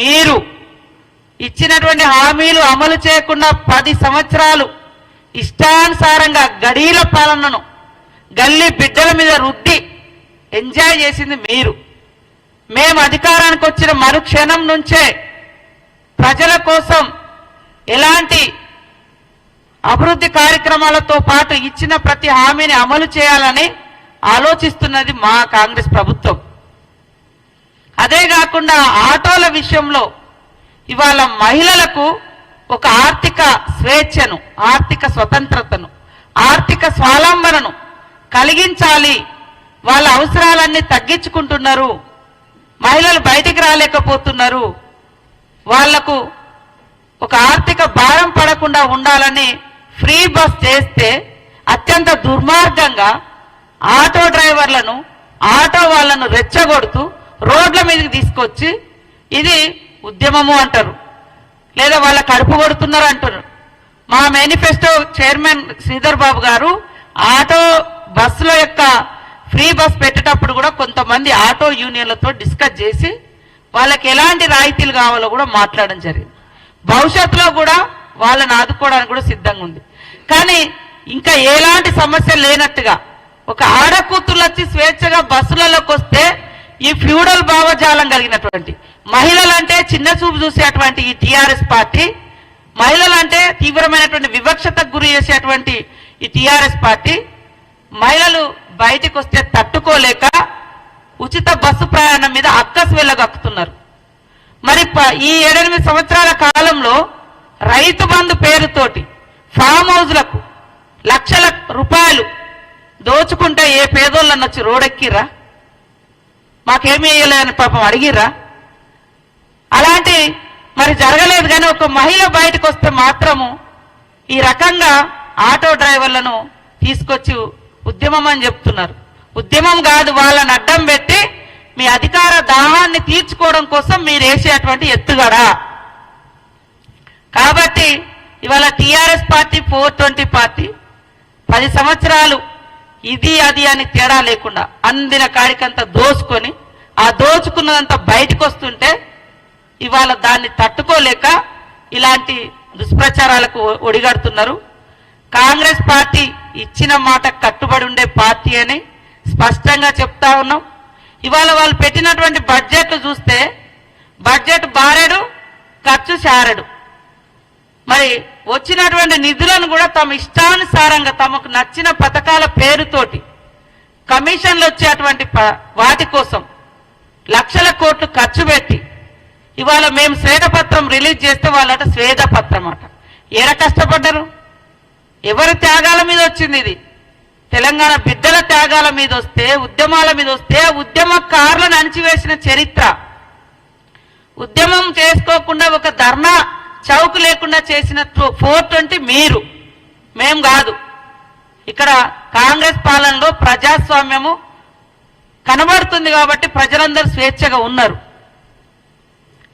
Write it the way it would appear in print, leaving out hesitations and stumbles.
మీరు ఇచ్చినటువంటి హామీలు అమలు చేయకుండా 10 సంవత్సరాలు ఇష్టానుసారంగా గడీల పాలనను గల్లీ బిడ్డల మీద రుద్ది ఎంజాయ్ చేసింది మీరు. మేము అధికారానికి వచ్చిన మరుక్షణం నుంచే ప్రజల కోసం ఎలాంటి అభివృద్ధి కార్యక్రమాలతో పాటు ఇచ్చిన ప్రతి హామీని అమలు చేయాలని ఆలోచిస్తున్నది మా కాంగ్రెస్ ప్రభుత్వం. అదే కాకుండా ఆటోల విషయంలో ఇవాళ మహిళలకు ఒక ఆర్థిక స్వేచ్ఛను, ఆర్థిక స్వతంత్రతను, ఆర్థిక స్వావలంబనను కలిగించాలి. వాళ్ళ అవసరాలన్నీ తగ్గించుకుంటున్నారు, మహిళలు బయటికి రాలేకపోతున్నారు, వాళ్లకు ఒక ఆర్థిక భారం పడకుండా ఉండాలని ఫ్రీ బస్ చేస్తే అత్యంత దుర్మార్గంగా ఆటో డ్రైవర్లను, ఆటో వాళ్ళను రెచ్చగొడుతూ రోడ్ల మీదకి తీసుకొచ్చి ఇది ఉద్యమము అంటారు, లేదా వాళ్ళ కడుపు కొడుతున్నారు అంటారు. మా మేనిఫెస్టో చైర్మన్ శ్రీధర్ బాబు గారు ఆటో బస్సుల యొక్క ఫ్రీ బస్ పెట్టేటప్పుడు కూడా కొంతమంది ఆటో యూనియన్లతో డిస్కస్ చేసి వాళ్ళకి ఎలాంటి రాయితీలు కావాలో కూడా మాట్లాడడం జరిగింది. భవిష్యత్తులో కూడా వాళ్ళని ఆదుకోవడానికి కూడా సిద్ధంగా ఉంది. కానీ ఇంకా ఎలాంటి సమస్య లేనట్టుగా ఒక ఆడకూతురు వచ్చి స్వేచ్ఛగా బస్సులలోకి వస్తే ఈ ఫ్యూడల్ భావజాలం కలిగినటువంటి మహిళలంటే చిన్న చూపు చూసేటువంటి ఈ టీఆర్ఎస్ పార్టీ, మహిళలంటే తీవ్రమైనటువంటి వివక్షతకు గురి చేసేటువంటి ఈ టీఆర్ఎస్ పార్టీ మహిళలు బయటికి వస్తే తట్టుకోలేక ఉచిత బస్సు ప్రయాణం మీద అక్కసు వెళ్ళగక్కుతున్నారు. మరి ఈ 7-8 సంవత్సరాల కాలంలో రైతు బంధు పేరుతోటి ఫామ్ హౌజ్లకు లక్షల రూపాయలు దోచుకుంటే ఏ పేదోళ్ళని వచ్చి రోడెక్కిర్రా? మాకేమీ వేయలేదని పాపం అడిగిర్రా? అలాంటి మరి జరగలేదు. కానీ ఒక మహిళ బయటకు వస్తే మాత్రము ఈ రకంగా ఆటో డ్రైవర్లను తీసుకొచ్చి ఉద్యమం అని చెప్తున్నారు. ఉద్యమం కాదు, వాళ్ళని అడ్డం పెట్టి మీ అధికార దాహాన్ని తీర్చుకోవడం కోసం మీరు వేసేటువంటి ఎత్తుగడ. కాబట్టి ఇవాళ టీఆర్ఎస్ పార్టీ 420 పార్టీ 10 సంవత్సరాలు ఇది అది అని తేడా లేకుండా అందిన కాడికంతా దోచుకొని ఆ దోచుకున్నదంతా బయటకు వస్తుంటే ఇవాళ దాన్ని తట్టుకోలేక ఇలాంటి దుష్ప్రచారాలకు ఒడిగడుతున్నారు. కాంగ్రెస్ పార్టీ ఇచ్చిన మాట కట్టుబడి ఉండే పార్టీ అని స్పష్టంగా చెప్తా ఉన్నాం. ఇవాళ వాళ్ళు పెట్టినటువంటి బడ్జెట్ చూస్తే బడ్జెట్ బారెడు, ఖర్చు శారెడు. మరి వచ్చినటువంటి నిధులను కూడా తమ ఇష్టానుసారంగా తమకు నచ్చిన పథకాల పేరుతోటి కమిషన్లు వచ్చేటువంటి వాటి కోసం లక్షల కోట్లు ఖర్చు పెట్టి ఇవాళ మేము శ్వేతపత్రం రిలీజ్ చేస్తే వాళ్ళట శ్వేతపత్రం అట. ఏడ కష్టపడ్డారు? ఎవరి త్యాగాల మీద వచ్చింది ఇది? తెలంగాణ బిడ్డల త్యాగాల మీద వస్తే, ఉద్యమాల మీద వస్తే ఉద్యమకారులను అణిచివేసిన చరిత్ర. ఉద్యమం చేసుకోకుండా ఒక ధర్నా చౌక్ లేకుండా చేసిన 420 మీరు, మేం కాదు. ఇక్కడ కాంగ్రెస్ పాలనలో ప్రజాస్వామ్యము కనబడుతుంది కాబట్టి ప్రజలందరూ స్వేచ్ఛగా ఉన్నారు.